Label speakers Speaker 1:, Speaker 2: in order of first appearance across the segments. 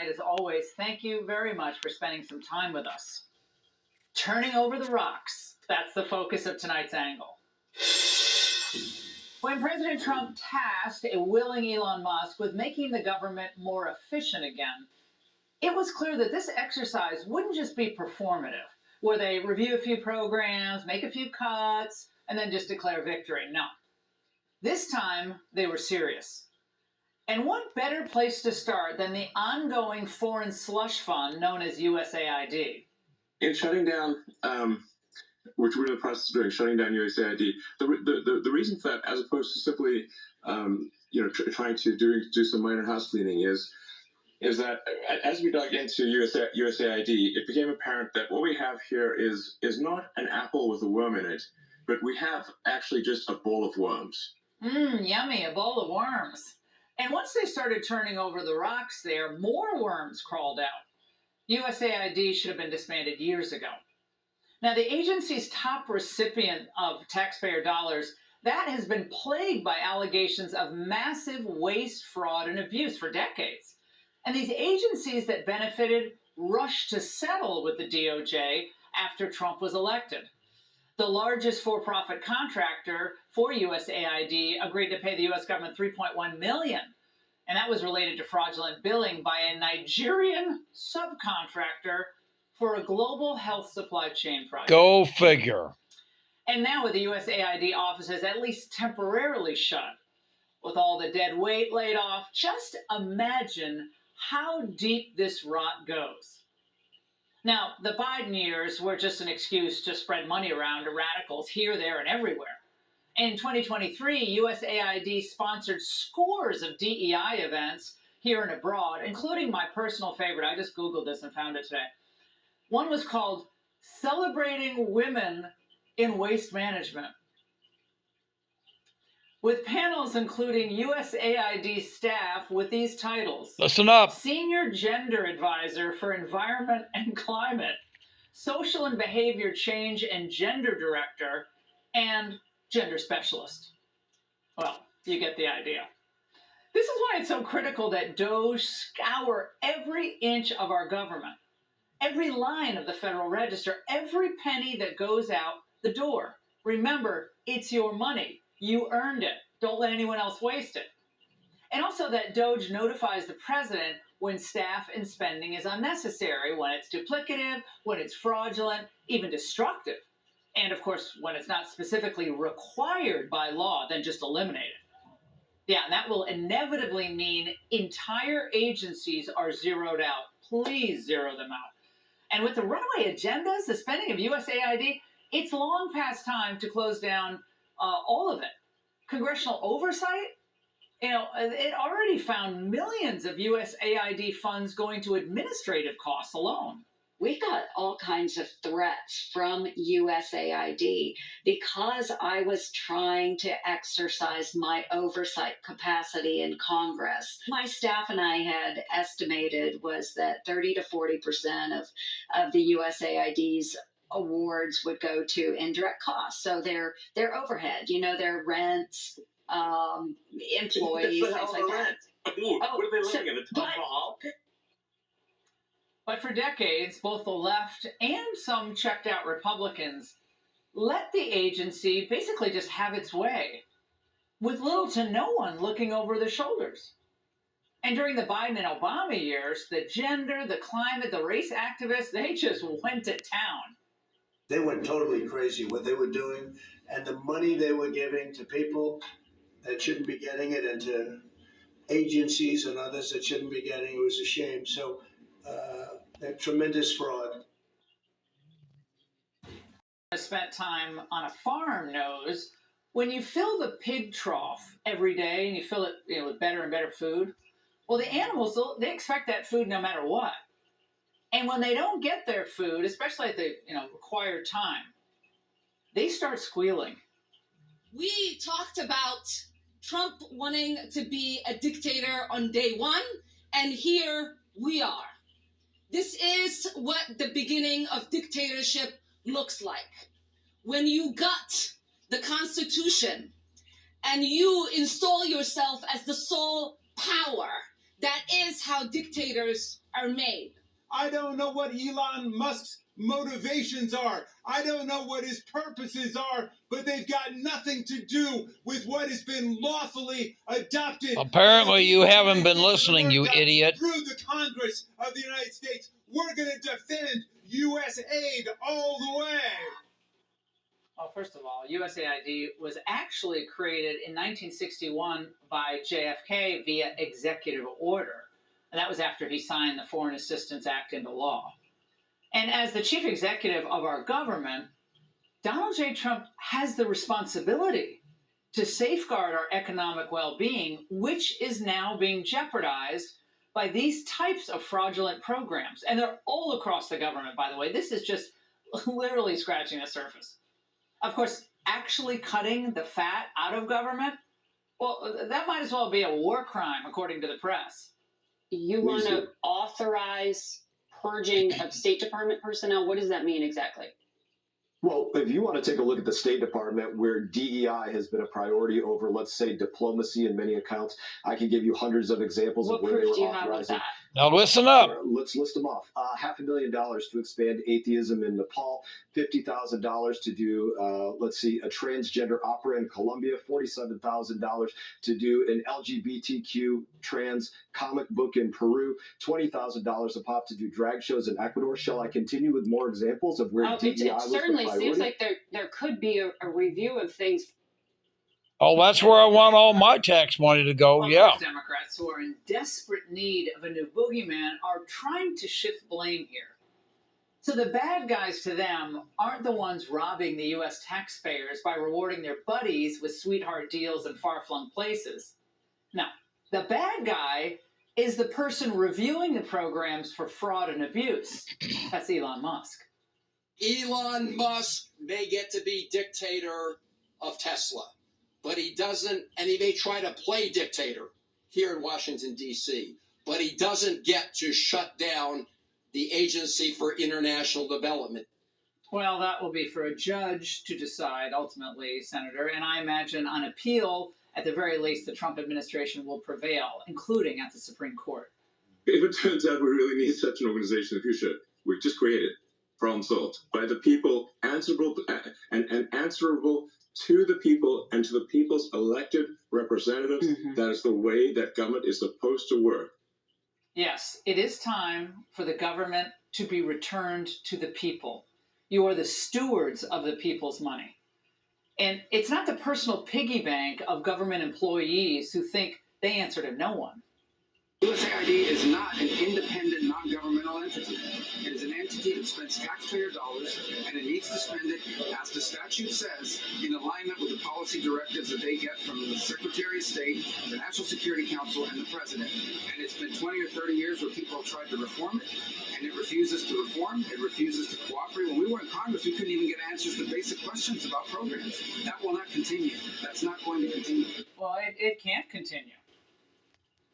Speaker 1: tonight. As always, thank you very much for spending some time with us. Turning over the rocks, that's the focus of tonight's angle. When President Trump tasked a willing Elon Musk with making the government more efficient again, it was clear that this exercise wouldn't just be performative, where they review a few programs, make a few cuts, and then just declare victory. No. This time, they were serious. And what better place to start than the ongoing foreign slush fund known as USAID?
Speaker 2: In shutting down, which we're in the process of doing, shutting down USAID, the reason for that, as opposed to simply, trying to do some minor house cleaning, is that as we dug into USAID, it became apparent that what we have here is not an apple with a worm in it, but we have actually just a bowl of worms.
Speaker 1: Yummy, a bowl of worms. And once they started turning over the rocks there, more worms crawled out. USAID should have been disbanded years ago. Now, the agency's top recipient of taxpayer dollars, that has been plagued by allegations of massive waste, fraud, and abuse for decades. And these agencies that benefited rushed to settle with the DOJ after Trump was elected. The largest for-profit contractor for USAID agreed to pay the U.S. government $3.1 million. And that was related to fraudulent billing by a Nigerian subcontractor for a global health supply chain project.
Speaker 3: Go figure.
Speaker 1: And now with the USAID offices at least temporarily shut, with all the dead weight laid off, just imagine how deep this rot goes. Now, the Biden years were just an excuse to spread money around to radicals here, there, and everywhere. In 2023, USAID sponsored scores of DEI events here and abroad, including my personal favorite. I just Googled this and found it today. One was called Celebrating Women in Waste Management, with panels including USAID staff with these titles.
Speaker 3: Listen up.
Speaker 1: Senior Gender Advisor for Environment and Climate, Social and Behavior Change and Gender Director, and Gender Specialist. Well, you get the idea. This is why it's so critical that DOJ scour every inch of our government, every line of the Federal Register, every penny that goes out the door. Remember, it's your money. You earned it. Don't let anyone else waste it. And also that DOJ notifies the president when staff and spending is unnecessary, when it's duplicative, when it's fraudulent, even destructive. And of course, when it's not specifically required by law, then just eliminate it. Yeah, and that will inevitably mean entire agencies are zeroed out. Please zero them out. And with the runaway agendas, the spending of USAID, it's long past time to close down all of it. Congressional oversight, it already found millions of USAID funds going to administrative costs alone.
Speaker 4: We got all kinds of threats from USAID because I was trying to exercise my oversight capacity in Congress. My staff and I had estimated was that 30 to 40% of the USAID's awards would go to indirect costs. So their overhead, their rents, employees, things like that.
Speaker 2: What are they living in, a Taj Mahal?
Speaker 1: But for decades, both the left and some checked-out Republicans let the agency basically just have its way, with little to no one looking over their shoulders. And during the Biden and Obama years, the gender, the climate, the race activists, they just went to town.
Speaker 5: They went totally crazy what they were doing, and the money they were giving to people that shouldn't be getting it, and to agencies and others that shouldn't be getting it, was a shame. So that tremendous fraud.
Speaker 1: Spent time on a farm knows when you fill the pig trough every day and you fill it with better and better food, well, the animals, they expect that food no matter what. And when they don't get their food, especially at the required time, they start squealing.
Speaker 6: We talked about Trump wanting to be a dictator on day one, and here we are. This is what the beginning of dictatorship looks like. When you gut the Constitution and you install yourself as the sole power, That is how dictators are made.
Speaker 3: I don't know what Elon Musk's motivations are. I don't know what his purposes are, but they've got nothing to do with what has been lawfully adopted.
Speaker 7: Apparently you haven't been listening, you
Speaker 3: America
Speaker 7: idiot.
Speaker 3: Through the Congress of the United States. We're going to defend U.S. aid all the way.
Speaker 1: Well, first of all, USAID was actually created in 1961 by JFK via executive order. And that was after he signed the Foreign Assistance Act into law. And as the chief executive of our government, Donald J. Trump has the responsibility to safeguard our economic well-being, which is now being jeopardized by these types of fraudulent programs. And they're all across the government, by the way. This is just literally scratching the surface. Of course, actually cutting the fat out of government, well, that might as well be a war crime, according to the press.
Speaker 8: You want to authorize purging of State Department personnel? What does that mean exactly?
Speaker 9: Well, if you want to take a look at the State Department, where DEI has been a priority over, let's say, diplomacy in many accounts, I can give you hundreds of examples
Speaker 8: What
Speaker 9: of where they
Speaker 8: proof
Speaker 9: were
Speaker 8: do you have of
Speaker 9: authorizing.
Speaker 8: that?
Speaker 7: Now listen up.
Speaker 9: Let's list them off. $500,000 to expand atheism in Nepal, $50,000 to do, let's see, a transgender opera in Colombia, $47,000 to do an LGBTQ trans comic book in Peru, $20,000 a pop to do drag shows in Ecuador. Shall I continue with more examples of where DEI
Speaker 8: It
Speaker 9: was
Speaker 8: certainly
Speaker 9: the priority?
Speaker 8: seems like there could be a review of things.
Speaker 7: Oh, that's where I want all my tax money to go.
Speaker 1: Well,
Speaker 7: Yeah.
Speaker 1: those Democrats who are in desperate need of a new boogeyman are trying to shift blame here. So the bad guys to them aren't the ones robbing the U.S. taxpayers by rewarding their buddies with sweetheart deals in far-flung places. No, the bad guy is the person reviewing the programs for fraud and abuse. That's Elon Musk.
Speaker 10: Elon Musk may get to be dictator of Tesla, but he doesn't, and he may try to play dictator here in Washington, D.C., but he doesn't get to shut down the Agency for International Development.
Speaker 1: Well, that will be for a judge to decide ultimately, Senator, and I imagine on appeal, at the very least, the Trump administration will prevail, including at the Supreme Court.
Speaker 2: If it turns out we really need such an organization in the future, we just create it. Problem solved. By the people, answerable and answerable to the people and to the people's elected representatives.
Speaker 1: Mm-hmm.
Speaker 2: That is the way that government is supposed to work.
Speaker 1: Yes, it is time for the government to be returned to the people. You are the stewards of the people's money. And it's not the personal piggy bank of government employees who think they answer to no one.
Speaker 11: USAID is not an independent, non-governmental entity. It is an entity that spends taxpayer dollars, and it needs to spend it, as the statute says, in alignment with the policy directives that they get from the Secretary of State, the National Security Council, and the President. And it's been 20 or 30 years where people have tried to reform it, and it refuses to reform. It refuses to cooperate. When we were in Congress, we couldn't even get answers to basic questions about programs. That will not continue. That's not going to continue.
Speaker 1: Well, it can't continue.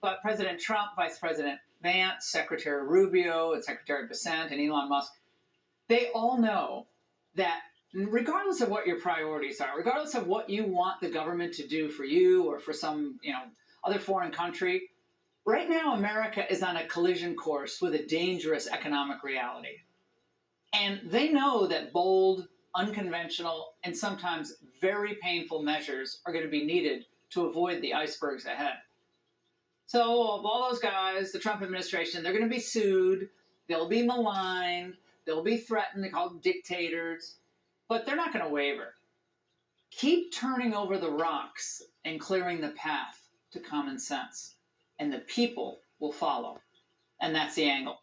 Speaker 1: But President Trump, Vice President Vance, Secretary Rubio, and Secretary Bessent, and Elon Musk, they all know that regardless of what your priorities are, regardless of what you want the government to do for you or for some, other foreign country, right now America is on a collision course with a dangerous economic reality. And they know that bold, unconventional, and sometimes very painful measures are going to be needed to avoid the icebergs ahead. So all those guys, the Trump administration, they're going to be sued. They'll be maligned. They'll be threatened. They call them dictators. But they're not going to waver. Keep turning over the rocks and clearing the path to common sense. And the people will follow. And that's the angle.